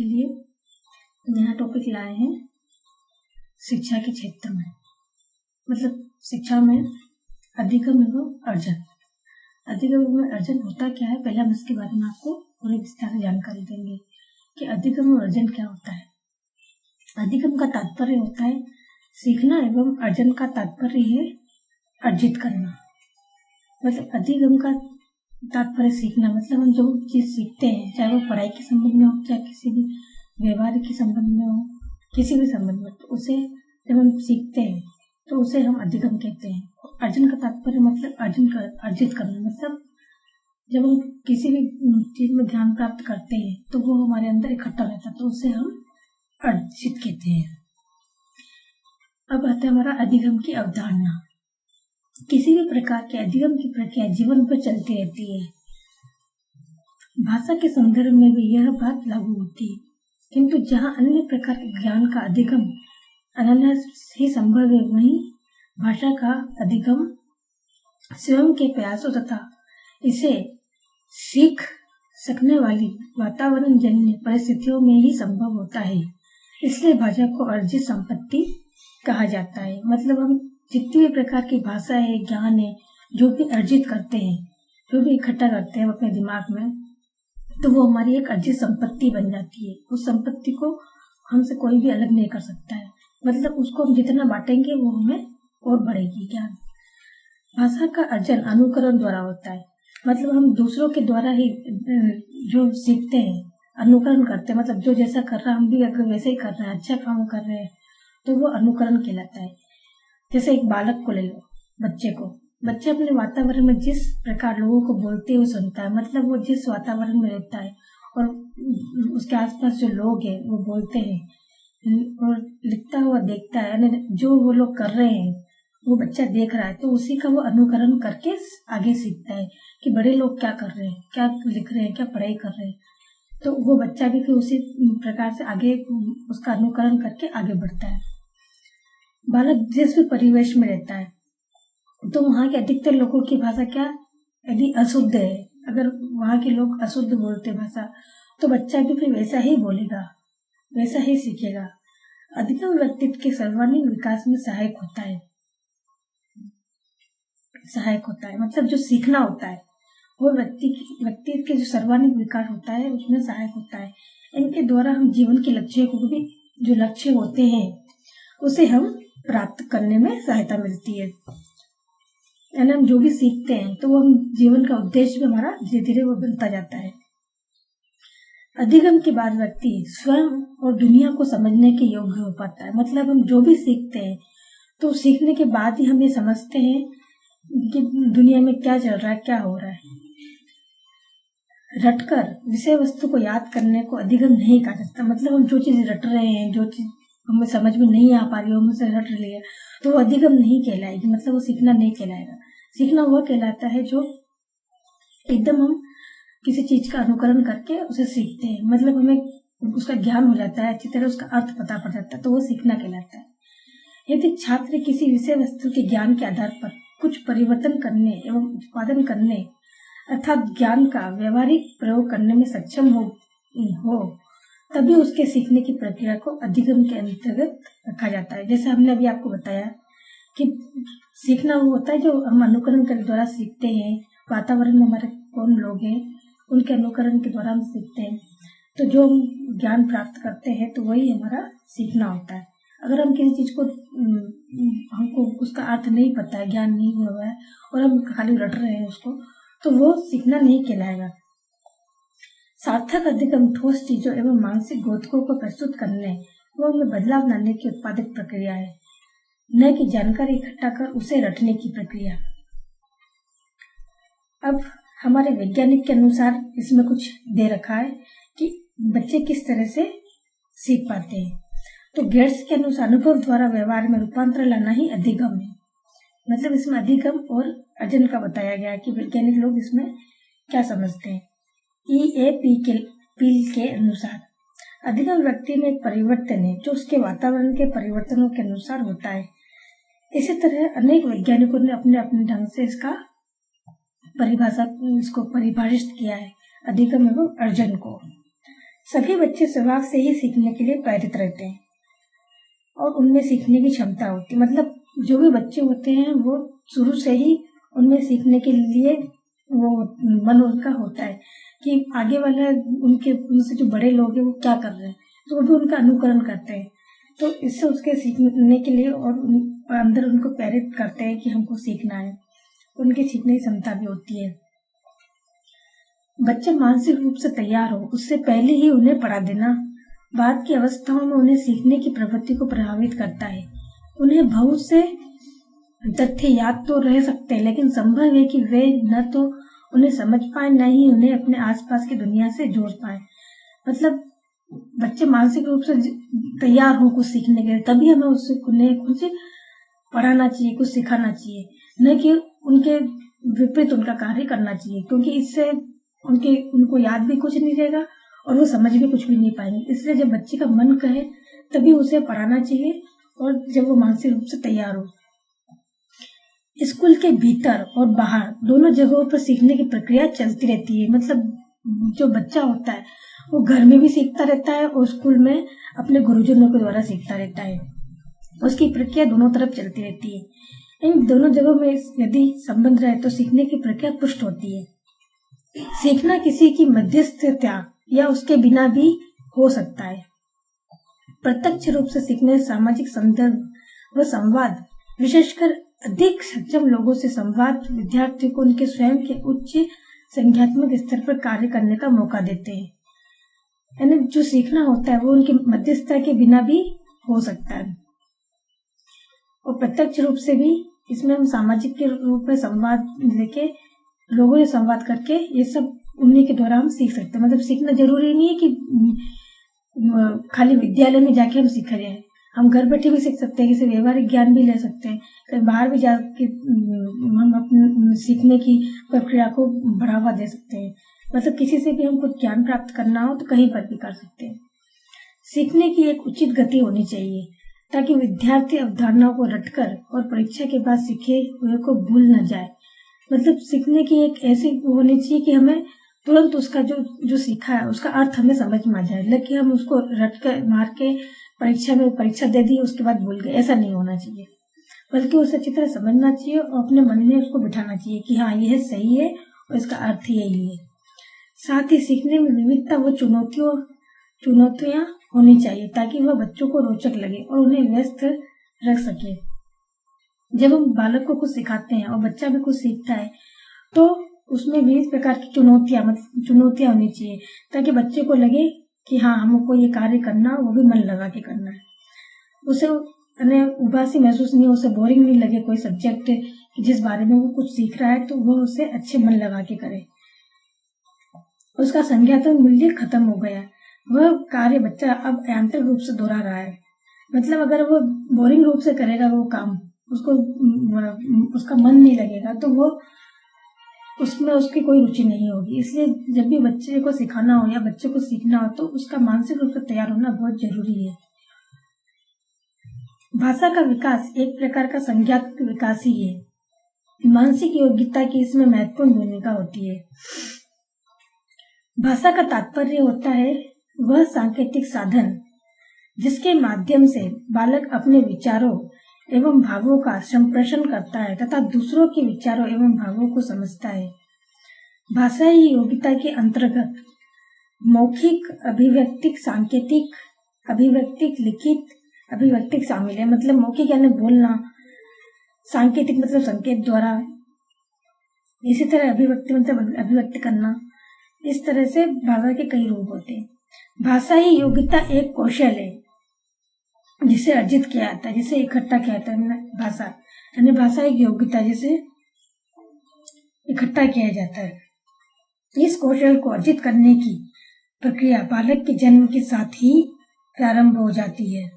आपके लिए नया टॉपिक लाए हैं शिक्षा के क्षेत्र में, मतलब शिक्षा में अधिगम एवं अर्जन। अधिगम एवं अर्जन होता क्या है, पहले हम इसके बारे में आपको पूरी विस्तार से जानकारी देंगे कि अधिगम एवं अर्जन क्या होता है। अधिगम का तात्पर्य होता है सीखना एवं अर्जन का तात्पर्य है अर्जित करना। मतलब अधिगम का तात्पर्य सीखना, मतलब हम जो चीज सीखते हैं, चाहे वो पढ़ाई के संबंध में हो, चाहे किसी भी व्यवहार के संबंध में हो, किसी भी संबंध में, तो उसे जब हम सीखते हैं तो उसे हम अधिगम कहते हैं। अर्जन का तात्पर्य मतलब अर्जित करना, मतलब जब हम किसी भी चीज में ज्ञान प्राप्त करते हैं तो वो हमारे अंदर इकट्ठा रहता है, तो उसे हम अर्जित कहते हैं। अब आता है हमारा अधिगम की अवधारणा। किसी भी प्रकार के अधिगम की प्रक्रिया जीवन पर चलती रहती है। भाषा के संदर्भ में भी यह बात लागू होती है, किंतु जहाँ अन्य प्रकार के ज्ञान का अधिगम अनायास ही संभव है, वहीं भाषा का अधिगम स्वयं के प्रयासों तथा इसे सीख सकने वाली वातावरण जन्य परिस्थितियों में ही संभव होता है। इसलिए भाषा को अर्जित संपत्ति कहा जाता है। मतलब हम जितनी भी प्रकार की भाषा है, ज्ञान है, जो भी अर्जित करते हैं, जो भी इकट्ठा करते हैं अपने दिमाग में, तो वो हमारी एक अर्जित संपत्ति बन जाती है। उस संपत्ति को हमसे कोई भी अलग नहीं कर सकता है। मतलब उसको हम जितना बांटेंगे वो हमें और बढ़ेगी ज्ञान। भाषा का अर्जन अनुकरण द्वारा होता है। मतलब हम दूसरों के द्वारा ही जो सीखते हैं, अनुकरण करते हैं। मतलब जो जैसा कर रहा है हम भी अगर वैसे ही कर रहे हैं, अच्छा काम कर रहे हैं, तो वो अनुकरण कहलाता है। जैसे एक बालक को ले लो, बच्चे को, बच्चे अपने वातावरण में जिस प्रकार लोगों को बोलते हुए सुनता है, मतलब वो जिस वातावरण में रहता है और उसके आसपास जो लोग हैं वो बोलते हैं और लिखता हुआ देखता है, यानी जो वो लोग कर रहे हैं वो बच्चा देख रहा है, तो उसी का वो अनुकरण करके आगे सीखता है कि बड़े लोग क्या कर रहे हैं, क्या लिख रहे हैं, क्या पढ़ाई कर रहे हैं। तो वो बच्चा भी फिर उसी प्रकार से आगे उसका अनुकरण करके आगे बढ़ता है। बालक जिस भी परिवेश में रहता है तो वहाँ के अधिकतर लोगों की भाषा क्या, यदि अशुद्ध है, अगर वहाँ के लोग अशुद्ध बोलते भाषा, तो बच्चा भी फिर वैसा ही बोलेगा, वैसा ही सीखेगा। अधिगम व्यक्तित्व के सर्वांगीण विकास में सहायक होता है। मतलब जो सीखना होता है वो व्यक्ति के जो सर्वांगीण विकास होता है उसमें सहायक होता है। इनके द्वारा हम जीवन के लक्ष्य को भी, जो लक्ष्य होते हैं उसे हम प्राप्त करने में सहायता मिलती है। यानी हम जो भी सीखते हैं तो वो हम जीवन का उद्देश्य भी हमारा धीरे धीरे वो बनता जाता है। अधिगम के बाद व्यक्ति स्वयं और दुनिया को समझने के योग्य हो पाता है। मतलब हम जो भी सीखते हैं तो सीखने के बाद ही हम ये समझते हैं कि दुनिया में क्या चल रहा है, क्या हो रहा है। रटकर विषय वस्तु को याद करने को अधिगम नहीं कहा जाता। मतलब हम जो चीज रट रहे हैं, जो चीज हमें समझ में नहीं आ पा रही, हम उसे रट रही है, तो वो अधिगम नहीं कहलाएगी। मतलब वो सीखना नहीं कहलाएगा। सीखना वो कहलाता है जो एकदम हम किसी चीज का अनुकरण करके उसे सीखते हैं। मतलब हमें उसका ज्ञान हो जाता है, अच्छी तरह उसका अर्थ पता पड़ जाता है, तो वो सीखना कहलाता है। यदि छात्र किसी विषय वस्तु के ज्ञान के आधार पर कुछ परिवर्तन करने एवं उत्पादन करने अर्थात ज्ञान का व्यवहारिक प्रयोग करने में सक्षम हो तभी उसके सीखने की प्रक्रिया को अधिगम के अंतर्गत रखा जाता है। जैसे हमने अभी आपको बताया कि सीखना वो होता है जो हम अनुकरण के द्वारा सीखते हैं। वातावरण में हमारे कौन लोग हैं उनके अनुकरण के द्वारा हम सीखते हैं। तो जो हम ज्ञान प्राप्त करते हैं तो वही हमारा सीखना होता है। अगर हम किसी चीज को हमको उसका अर्थ नहीं पता है, ज्ञान नहीं हुआ है और हम खाली रट रहे हैं उसको, तो वो सीखना नहीं कहलाएगा। सार्थक अधिगम ठोस चीजों एवं मानसिक द्योतकों को प्रस्तुत करने व उनमें बदलाव लाने की उत्पादक प्रक्रिया है, न कि जानकारी इकट्ठा कर उसे रटने की प्रक्रिया। अब हमारे वैज्ञानिक के अनुसार इसमें कुछ दे रखा है कि बच्चे किस तरह से सीख पाते हैं। तो गेट्स के अनुसार अनुभव द्वारा व्यवहार में रूपांतर लाना ही अधिगम है। मतलब इसमें अधिगम और अर्जन का बताया गया है कि वैज्ञानिक लोग इसमें क्या समझते हैं। EAP के अनुसार अधिगम व्यक्ति में एक परिवर्तन है जो उसके वातावरण के परिवर्तनों के अनुसार होता है। इसी तरह अनेक वैज्ञानिकों ने अपने अपने ढंग से इसको परिभाषित किया है, अधिगम एवं अर्जन को। सभी बच्चे स्वभाव से ही सीखने के लिए प्रेरित रहते हैं और उनमें सीखने की क्षमता होती है। मतलब जो भी बच्चे होते हैं वो शुरू से ही उनमें सीखने के लिए वो मन उनका होता है कि आगे वाला उनसे जो बड़े लोग हैं वो क्या कर रहे हैं, तो वो भी उनका अनुकरण करते हैं। तो इससे उसके सीखने के लिए और अंदर उनको प्रेरित करते हैं कि हमको सीखना है, उनकी सीखने की क्षमता भी होती है। बच्चे मानसिक रूप से तैयार हो उससे पहले ही उन्हें पढ़ा देना बाद की अवस्थाओं में उन्हें सीखने की प्रवृत्ति को प्रभावित करता है। उन्हें बहुत से तथ्य याद तो रह सकते हैं, लेकिन संभव है कि वे न तो उन्हें समझ पाए न ही उन्हें अपने आसपास की दुनिया से जोड़ पाए। मतलब बच्चे मानसिक रूप से तैयार हो कुछ सीखने के लिए, तभी हमें उन्हें कुछ पढ़ाना चाहिए, कुछ सिखाना चाहिए, न कि उनके विपरीत उनका कार्य करना चाहिए, क्योंकि इससे उनको याद भी कुछ नहीं रहेगा और वो समझ भी कुछ भी नहीं पाएंगे। इसलिए जब बच्चे का मन कहे तभी उसे पढ़ाना चाहिए और जब वो मानसिक रूप से तैयार हो। स्कूल के भीतर और बाहर दोनों जगहों पर सीखने की प्रक्रिया चलती रहती है। मतलब जो बच्चा होता है वो घर में भी सीखता रहता है और स्कूल में अपने गुरुजनों के द्वारा सीखता रहता है। उसकी प्रक्रिया दोनों तरफ चलती रहती है। इन दोनों जगहों में यदि संबंध रहे तो सीखने की प्रक्रिया पुष्ट होती है। सीखना किसी की मध्यस्थता या उसके बिना भी हो सकता है। प्रत्यक्ष रूप से सीखने सामाजिक संदर्भ व संवाद, विशेषकर अधिक सक्षम लोगों से संवाद विद्यार्थी को उनके स्वयं के उच्च संज्ञात्मक स्तर पर कार्य करने का मौका देते हैं। यानी जो सीखना होता है वो उनके मध्यस्थता के बिना भी हो सकता है और प्रत्यक्ष रूप से भी। इसमें हम सामाजिक के रूप में संवाद लेके लोगों से संवाद करके ये सब उन्हीं के द्वारा हम सीख सकते हैं। मतलब सीखना जरूरी नहीं है कि खाली विद्यालय में जाके हम सीख रहे हैं, हम घर बैठे भी सीख सकते हैं, किसी व्यवहारिक ज्ञान भी ले सकते हैं, कहीं बाहर भी जाके हम अपने सीखने की प्रक्रिया को बढ़ावा दे सकते हैं। मतलब किसी से भी हम कुछ ज्ञान प्राप्त करना हो तो कहीं पर भी कर सकते हैं। सीखने की एक उचित गति होनी चाहिए ताकि विद्यार्थी अवधारणाओं को रटकर और परीक्षा के बाद सीखे हुए को भूल न जाए। मतलब सीखने की एक ऐसी होनी चाहिए कि हमें तुरंत उसका जो सीखा है उसका अर्थ हमें समझ में आ जाए, लेकिन हम उसको रट कर मार के परीक्षा दे दी उसके बाद भूल गए, ऐसा नहीं होना चाहिए। बल्कि उसे अच्छी तरह समझना चाहिए और अपने मन में उसको बिठाना चाहिए कि हाँ यह सही है और इसका अर्थ यही है। साथ ही सीखने में विविधता व चुनौतियां होनी चाहिए ताकि वह बच्चों को रोचक लगे और उन्हें व्यस्त रख सके। जब हम बालक को कुछ सिखाते हैं और बच्चा भी कुछ सीखता है तो उसमें विविध प्रकार की चुनौतियां होनी चाहिए ताकि बच्चे को लगे कि हाँ हमको ये कार्य करना, वो भी मन लगा के करना है। उसे उबासी महसूस नहीं हो, उसे बोरिंग नहीं लगे कोई सब्जेक्ट जिस बारे में वो कुछ सीख रहा है, तो वो उसे अच्छे मन लगा के करे। उसका संज्ञात्मक मूल्य खत्म हो गया, वह कार्य बच्चा अब यांत्रिक रूप से दोहरा रहा है। मतलब अगर वो बोरिंग रूप से करेगा वो काम, उसका मन नहीं लगेगा तो वो उसमें उसकी कोई रुचि नहीं होगी। इसलिए जब भी बच्चे को सिखाना हो या बच्चे को सीखना हो तो उसका मानसिक रूप से तैयार होना बहुत जरूरी है। भाषा का विकास एक प्रकार का संज्ञात्मक विकास ही है। मानसिक योग्यता की इसमें महत्वपूर्ण भूमिका होती है। भाषा का तात्पर्य होता है वह सांकेतिक साधन जिसके माध्यम से बालक अपने विचारों एवं भावों का संप्रेषण करता है तथा दूसरों के विचारों एवं भावों को समझता है। भाषाई योग्यता के अंतर्गत मौखिक, अभिव्यक्तिक, सांकेतिक, अभिव्यक्तिक, लिखित, अभिव्यक्तिक शामिल है। मतलब मौखिक यानी बोलना, सांकेतिक मतलब संकेत द्वारा, इसी तरह अभिव्यक्ति मतलब अभिव्यक्त करना। इस तरह से भाषा के कई रूप होते हैं। भाषाई योग्यता एक कौशल है जिसे अर्जित किया जाता है, जिसे इकट्ठा किया जाता है। भाषा यानी भाषा एक योग्यता जिसे इकट्ठा किया जाता है। इस कौशल को अर्जित करने की प्रक्रिया बालक के जन्म के साथ ही प्रारंभ हो जाती है।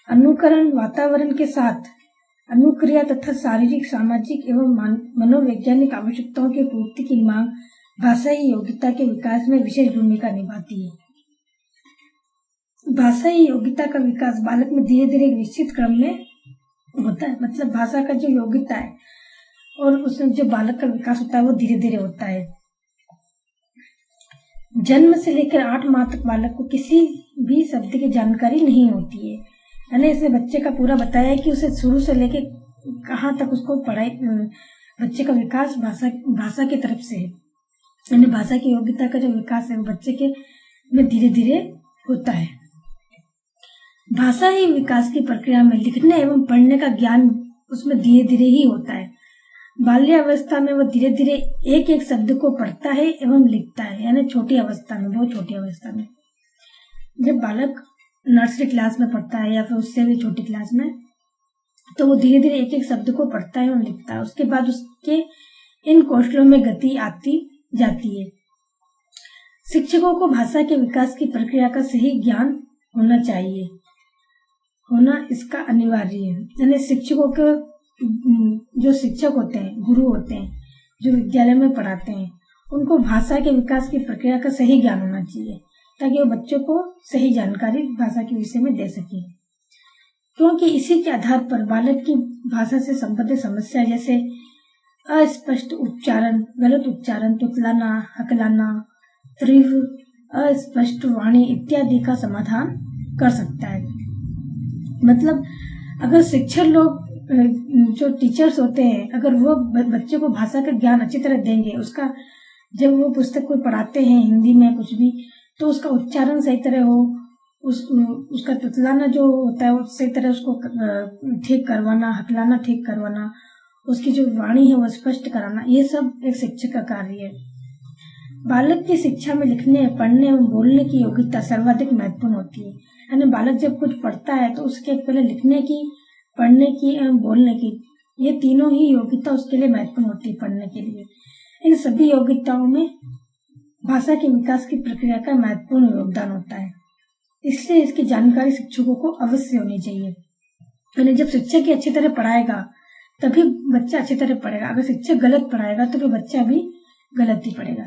अनुकरण, वातावरण के साथ अनुक्रिया तथा शारीरिक, सामाजिक एवं मनोवैज्ञानिक आवश्यकताओं की पूर्ति की मांग भाषाई योग्यता के विकास में विशेष भूमिका निभाती है। भाषाई योग्यता का विकास बालक में धीरे धीरे एक निश्चित क्रम में होता है। मतलब भाषा का जो योग्यता है और उसमें जो बालक का विकास होता है वो धीरे धीरे होता है। जन्म से लेकर 8 माह तक बालक को किसी भी शब्द की जानकारी नहीं होती है। यानी इसने बच्चे का पूरा बताया है कि उसे शुरू से लेकर कहाँ तक उसको पढ़ाई, बच्चे का विकास भाषा की तरफ से है। यानी भाषा की योग्यता का जो विकास है वो बच्चे के में धीरे धीरे होता है। भाषा ही विकास की प्रक्रिया में लिखने एवं पढ़ने का ज्ञान उसमें धीरे धीरे ही होता है। बाल्यावस्था में वो धीरे धीरे एक एक शब्द को पढ़ता है एवं लिखता है। यानी छोटी अवस्था में, बहुत छोटी अवस्था में, जब बालक नर्सरी क्लास में पढ़ता है या फिर उससे भी छोटी क्लास में, तो वो धीरे धीरे एक एक शब्द को पढ़ता है और लिखता है। उसके बाद उसके इन कौशलों में गति आती जाती है। शिक्षकों को भाषा के विकास की प्रक्रिया का सही ज्ञान होना चाहिए, होना इसका अनिवार्य है। यानी शिक्षकों के जो शिक्षक होते हैं, गुरु होते हैं, जो विद्यालय में पढ़ाते हैं, उनको भाषा के विकास की प्रक्रिया का सही ज्ञान होना चाहिए ताकि वो बच्चों को सही जानकारी भाषा के विषय में दे सके। क्योंकि इसी के आधार पर बालक की भाषा से संबंधित समस्या जैसे अस्पष्ट उच्चारण, गलत उच्चारण, तुतलाना, हकलाना, तीव्र अस्पष्ट वाणी इत्यादि का समाधान कर सकता है। मतलब अगर शिक्षक लोग, जो टीचर्स होते हैं, अगर वो बच्चे को भाषा का ज्ञान अच्छी तरह देंगे, उसका जब वो पुस्तक को पढ़ाते हैं हिंदी में कुछ भी, तो उसका उच्चारण सही तरह हो, उसका तुतलाना जो होता है वो सही तरह उसको ठीक करवाना, हकलाना ठीक करवाना, उसकी जो वाणी है वो स्पष्ट कराना, ये सब एक शिक्षक का कार्य है। बालक की शिक्षा में लिखने, पढ़ने एवं बोलने की योग्यता सर्वाधिक महत्वपूर्ण होती है। यानी बालक जब कुछ पढ़ता है तो उसके पहले लिखने की, पढ़ने की एवं बोलने की, ये तीनों ही योग्यता उसके लिए महत्वपूर्ण होती है पढ़ने के लिए। इन सभी योग्यताओं में भाषा के विकास की प्रक्रिया का महत्वपूर्ण योगदान होता है। इसलिए इसकी जानकारी शिक्षकों को अवश्य होनी चाहिए। यानी जब शिक्षक ही अच्छी तरह पढ़ाएगा तभी बच्चा अच्छी तरह पढ़ेगा। अगर शिक्षक गलत पढ़ाएगा तो फिर बच्चा भी गलत ही पढ़ेगा।